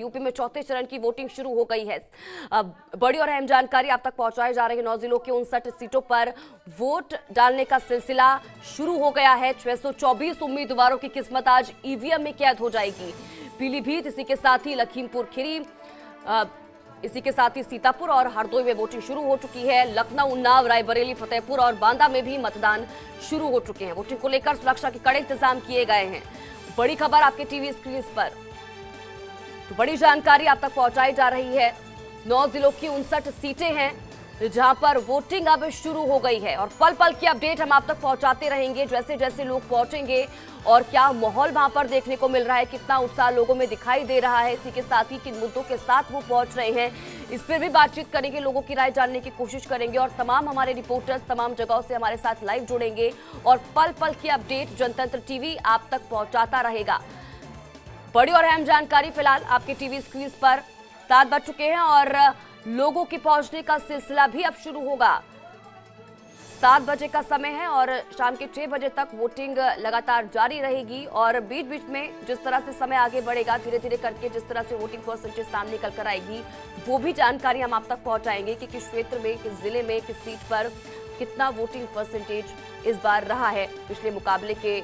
UP में चौथे चरण की वोटिंग शुरू हो गई है। बड़ी और अहम जानकारी आप तक पहुंचाई जा रही है। 9 जिलों की 59 सीटों पर वोट डालने का सिलसिला शुरू हो गया है। 624 उम्मीदवारों की किस्मत आज ईवीएम में कैद हो जाएगी। पीलीभीत, इसी के साथ ही लखीमपुर खीरी, इसी के साथ ही सीतापुर और हरदोई में वोटिंग शुरू हो चुकी है। लखनऊ, उन्नाव, रायबरेली, फतेहपुर और बांदा में भी मतदान शुरू हो चुके हैं। वोटिंग को लेकर सुरक्षा के कड़े इंतजाम किए गए हैं। बड़ी खबर आपके टीवी स्क्रीन पर, तो बड़ी जानकारी आप तक पहुंचाई जा रही है। 9 जिलों की 59 सीटें हैं जहां पर वोटिंग अब शुरू हो गई है और पल पल की अपडेट हम आप तक पहुंचाते रहेंगे। जैसे जैसे लोग पहुंचेंगे और क्या माहौल वहां पर देखने को मिल रहा है, कितना उत्साह लोगों में दिखाई दे रहा है, इसी के साथ ही किन मुद्दों के साथ वो पहुंच रहे हैं, इस पर भी बातचीत करेंगे, लोगों की राय जानने की कोशिश करेंगे और तमाम हमारे रिपोर्टर्स तमाम जगहों से हमारे साथ लाइव जुड़ेंगे और पल पल की अपडेट जनतंत्र टीवी आप तक पहुंचाता रहेगा। बड़ी और अहम जानकारी फिलहाल आपके टीवी स्क्रीन पर। 7 बज चुके हैं और लोगों के पहुंचने का सिलसिला भी अब शुरू होगा। 7 बजे का समय है और शाम के 6 बजे तक वोटिंग लगातार जारी रहेगी और बीच बीच में जिस तरह से समय आगे बढ़ेगा, धीरे धीरे करके जिस तरह से वोटिंग परसेंटेज सामने निकल कर आएगी, वो भी जानकारी हम आप तक पहुंचाएंगे कि किस क्षेत्र में, किस जिले में, किस सीट पर कितना वोटिंग परसेंटेज इस बार रहा है पिछले मुकाबले के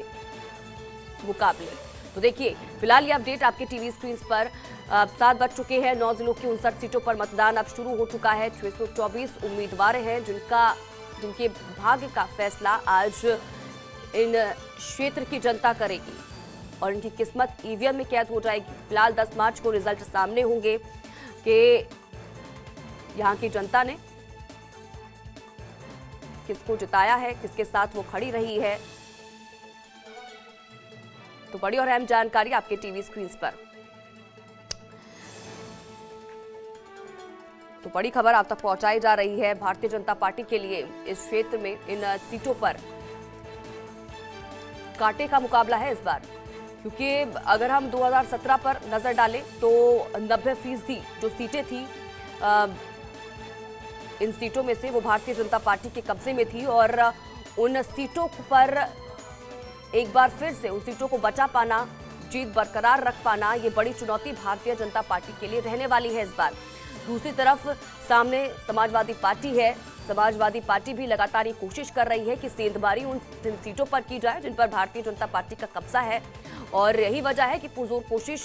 मुकाबले। तो देखिए फिलहाल ये अपडेट आपके टीवी स्क्रीन पर। 7 बज चुके हैं। 9 जिलों की 59 सीटों पर मतदान अब शुरू हो चुका है। 624 उम्मीदवार हैं जिनके भाग्य का फैसला आज इन क्षेत्र की जनता करेगी और इनकी किस्मत ईवीएम में कैद हो जाएगी। फिलहाल 10 मार्च को रिजल्ट सामने होंगे कि यहाँ की जनता ने किसको जिताया है, किसके साथ वो खड़ी रही है। तो बड़ी और अहम जानकारी आपके टीवी स्क्रीन पर। तो बड़ी खबर आप तक पहुंचाई जा रही है। भारतीय जनता पार्टी के लिए इस क्षेत्र में इन सीटों पर कांटे का मुकाबला है इस बार, क्योंकि अगर हम 2017 पर नजर डालें तो 90% जो सीटें थी इन सीटों में से वो भारतीय जनता पार्टी के कब्जे में थी और उन सीटों पर एक बार फिर से उन सीटों को बचा पाना, जीत बरकरार रख पाना, ये बड़ी चुनौती भारतीय जनता पार्टी के लिए रहने वाली है इस बार। दूसरी तरफ सामने समाजवादी पार्टी है। समाजवादी पार्टी भी लगातार ये कोशिश कर रही है कि सेंधमारी उन सीटों पर की जाए जिन पर भारतीय जनता पार्टी का कब्जा है और यही वजह है कि पुरजोर कोशिश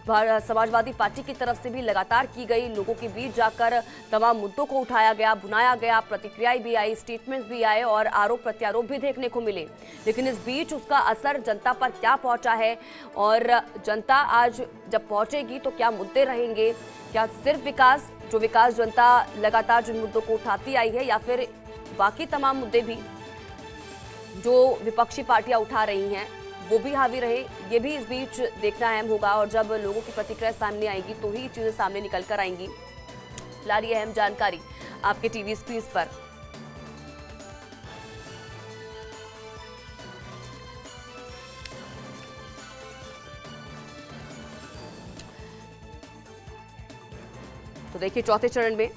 समाजवादी पार्टी की तरफ से भी लगातार की गई। लोगों के बीच जाकर तमाम मुद्दों को उठाया गया, बुनाया गया, प्रतिक्रियाएं भी आई, स्टेटमेंट्स भी आए और आरोप प्रत्यारोप भी देखने को मिले। लेकिन इस बीच उसका असर जनता पर क्या पहुंचा है और जनता आज जब पहुंचेगी तो क्या मुद्दे रहेंगे, क्या सिर्फ विकास जनता लगातार जिन मुद्दों को उठाती आई है या फिर बाकी तमाम मुद्दे भी जो विपक्षी पार्टियां उठा रही हैं वो भी हावी रहे, ये भी इस बीच देखना अहम होगा। और जब लोगों की प्रतिक्रिया सामने आएगी तो ही चीजें सामने निकल कर आएंगी। फिलहाल ये अहम जानकारी आपके टीवी स्क्रीन पर। तो देखिए चौथे चरण में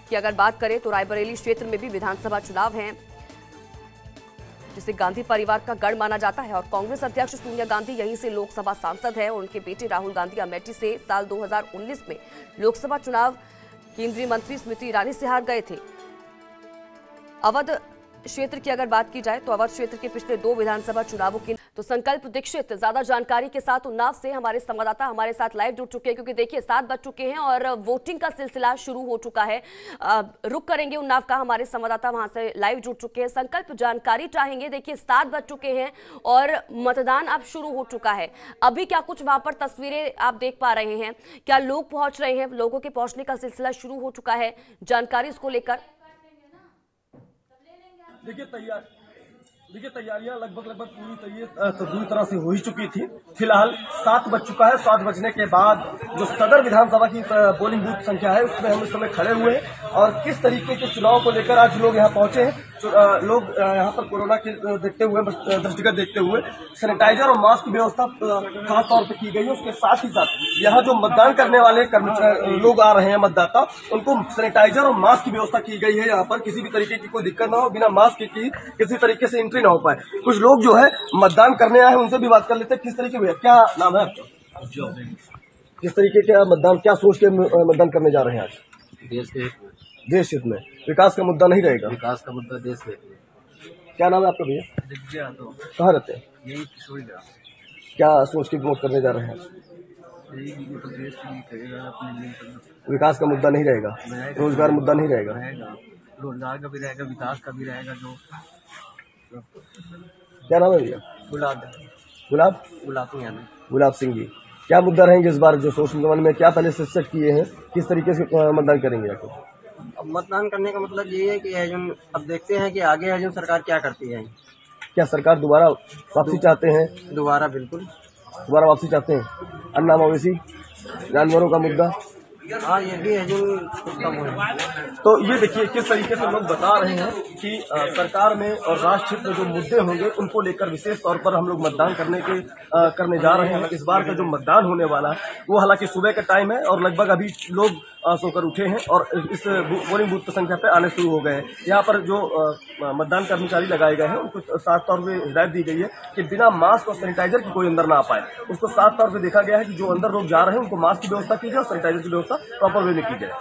की अगर बात करें तो रायबरेली क्षेत्र में भी विधानसभा चुनाव हैं जिसे गांधी परिवार का गढ़ माना जाता है और कांग्रेस अध्यक्ष सोनिया गांधी यहीं से लोकसभा सांसद है और उनके बेटे राहुल गांधी अमेठी से साल 2019 में लोकसभा चुनाव केंद्रीय मंत्री स्मृति ईरानी से हार गए थे। अवध क्षेत्र की अगर बात की जाए तो अवध क्षेत्र के पिछले 2 विधानसभा चुनावों की तो संकल्प दीक्षित ज्यादा जानकारी के साथ उन्नाव से हमारे संवाददाता हमारे साथ लाइव जुड़ चुके हैं, क्योंकि देखिए 7 बज चुके हैं और वोटिंग का सिलसिला शुरू हो चुका है। रुक करेंगे उन्नाव का, हमारे संवाददाता वहां से लाइव जुड़ चुके हैं, संकल्प जानकारी चाहेंगे। देखिए 7 बज चुके हैं और मतदान अब शुरू हो चुका है। अभी क्या कुछ वहां पर तस्वीरें आप देख पा रहे हैं, क्या लोग पहुंच रहे हैं, लोगों के पहुंचने का सिलसिला शुरू हो चुका है, जानकारी इसको लेकर? देखिए तैयारियां लगभग पूरी तरह से हो ही चुकी थी। फिलहाल 7 बज चुका है। 7 बजने के बाद जो सदर विधानसभा की पोलिंग बूथ संख्या है उसमें हम इस समय खड़े हुए हैं और किस तरीके के चुनाव को लेकर आज लोग यहाँ पहुंचे हैं। लोग यहाँ पर कोरोना के दृष्टिगत देखते हुए सैनिटाइजर और मास्क की व्यवस्था खास तौर पर की गई है। उसके साथ ही साथ यहाँ जो मतदान करने वाले लोग आ रहे हैं मतदाता, उनको सैनिटाइजर और मास्क की व्यवस्था की गई है। यहाँ पर किसी भी तरीके की कोई दिक्कत ना हो, बिना मास्क की किसी तरीके से एंट्री ना हो पाए। कुछ लोग जो है मतदान करने आए हैं उनसे भी बात कर लेते हैं। किस तरीके में, क्या नाम है आपका? किस तरीके का मतदान, क्या सोच के मतदान करने जा रहे हैं आज? देश के हित में। देश हित में, विकास का मुद्दा नहीं रहेगा। विकास का मुद्दा देश के हित में। क्या नाम है आपका भैया? दिग्विजय यादव। कहाँ रहते हैं? यही किशोरी ग्राम। क्या सोच के वोट करने जा रहे हैं? यही मतलब देश के लिए करेगा, अपने लिए करेगा। विकास का मुद्दा नहीं रहेगा, रोजगार मुद्दा नहीं रहेगा। रोजगार का भी रहेगा, विकास का भी रहेगा। जो क्या नाम है भैया? गुलाब सिंह जी। क्या मुद्दा रहेंगे इस बार जो सोच मन में, क्या पहले से सेट किए हैं, किस तरीके से मतदान करेंगे आखिर? अब मतदान करने का मतलब ये है कि एजन अब देखते हैं कि आगे एजन सरकार क्या करती है। क्या सरकार दोबारा वापसी चाहते हैं? दोबारा बिल्कुल दोबारा वापसी चाहते हैं। अन्ना मवेशी जानवरों का मुद्दा, हाँ ये भी एजन कम हो। तो ये देखिए किस तरीके से लोग बता रहे हैं कि सरकार में और राष्ट्र हित में जो मुद्दे होंगे उनको लेकर विशेष तौर पर हम लोग मतदान करने जा रहे हैं। इस बार का जो मतदान होने वाला है वो हालांकि सुबह का टाइम है और लगभग अभी लोग सोकर उठे हैं और इस पोलिंग बूथ की संख्या पे आने शुरू हो गए हैं। यहाँ पर जो मतदान कर्मचारी लगाए गए हैं उनको साफ तौर पे हिदायत दी गई है कि बिना मास्क और सैनिटाइजर की कोई अंदर ना आ पाए। उसको साफ तौर पे देखा गया है कि जो अंदर लोग जा रहे हैं उनको मास्क की व्यवस्था की जाए और सैनिटाइजर की व्यवस्था प्रॉपर वे में की जाए।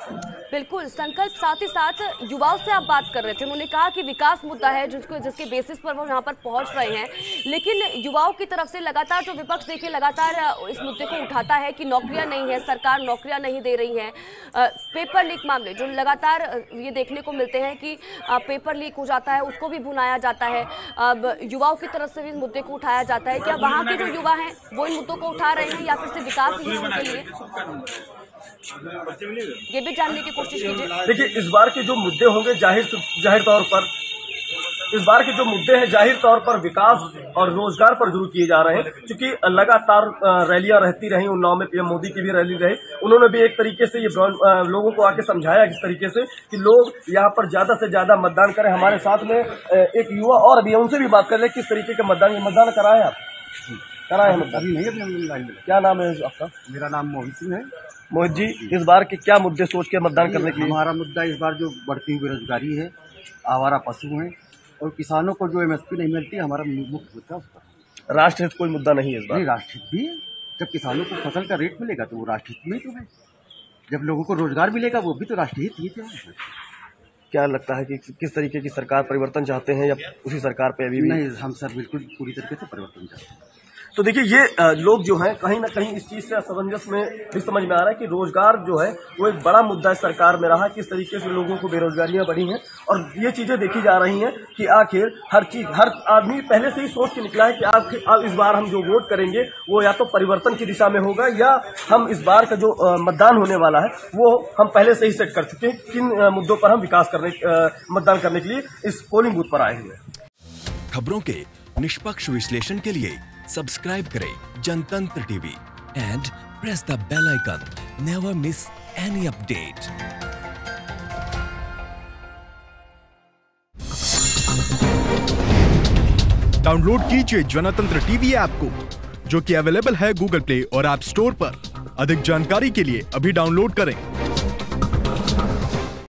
बिल्कुल संकल्प, साथ ही साथ युवाओं से आप बात कर रहे थे, उन्होंने कहा कि विकास मुद्दा है जिसके बेसिस पर वो यहाँ पर पहुंच रहे हैं, लेकिन युवाओं की तरफ से लगातार जो विपक्ष देखिए लगातार इस मुद्दे को उठाता है कि नौकरियां नहीं है, सरकार नौकरियां नहीं दे रही है। पेपर लीक मामले जो लगातार ये देखने को मिलते हैं कि पेपर लीक हो जाता है, उसको भी भुनाया जाता है। अब युवाओं की तरफ से भी इस मुद्दे को उठाया जाता है। क्या वहाँ के जो युवा हैं वो इन मुद्दों को उठा रहे हैं या फिर से विकास ही है उनके लिए? ये भी जानने की कोशिश कीजिए। देखिए इस बार के जो मुद्दे होंगे जाहिर तौर पर इस बार के जो मुद्दे हैं जाहिर तौर पर विकास और रोजगार पर जरूर किए जा रहे हैं, क्योंकि लगातार रैलियां रहती रही। उन्नाव में पीएम मोदी की भी रैली रही, उन्होंने भी एक तरीके से ये लोगों को आके समझाया किस तरीके से कि लोग यहाँ पर ज्यादा से ज्यादा मतदान करें। हमारे साथ में एक युवा और अभी उनसे भी बात कर ले किस तरीके के मतदान कराए आप? कराए मतदान? क्या नाम है आपका? मेरा नाम मोहित सिंह है। मोहित जी, इस बार के क्या मुद्दे सोच के मतदान करने के लिए? हमारा मुद्दा इस बार जो बढ़ती हुई बेरोजगारी है, आवारा पशु हैं और किसानों को जो एमएसपी नहीं मिलती, हमारा मुख्य मुद्दा उस पर। राष्ट्रहित कोई मुद्दा नहीं है इस बार? नहीं, राष्ट्रहित भी है। जब किसानों को फसल का रेट मिलेगा तो वो राष्ट्रहित में तो है। जब लोगों को रोजगार मिलेगा वो भी तो राष्ट्रहित ही है। क्या लगता है कि किस तरीके की सरकार परिवर्तन चाहते हैं या उसी सरकार पे अभी भी? नहीं, हम सर बिल्कुल पूरी तरीके से परिवर्तन चाहते हैं। तो देखिए ये लोग जो हैं कहीं ना कहीं इस चीज से असमंजस में भी समझ में आ रहा है कि रोजगार जो है वो एक बड़ा मुद्दा है सरकार में रहा, किस तरीके से लोगों को बेरोजगारियां बढ़ी हैं और ये चीजें देखी जा रही हैं कि आखिर हर आदमी पहले से ही सोच के निकला है कि आखिर इस बार हम जो वोट करेंगे वो या तो परिवर्तन की दिशा में होगा या हम इस बार का जो मतदान होने वाला है वो हम पहले से ही सेट कर चुके हैं किन मुद्दों पर हम मतदान करने के लिए इस पोलिंग बूथ पर आए हुए हैं। खबरों के निष्पक्ष विश्लेषण के लिए सब्सक्राइब करें Jantantra TV and press the bell icon. Never miss any update. Download कीजिए जनतंत्र टीवी ऐप को, जो कि अवेलेबल है गूगल प्ले और ऐप स्टोर पर। अधिक जानकारी के लिए अभी डाउनलोड करें।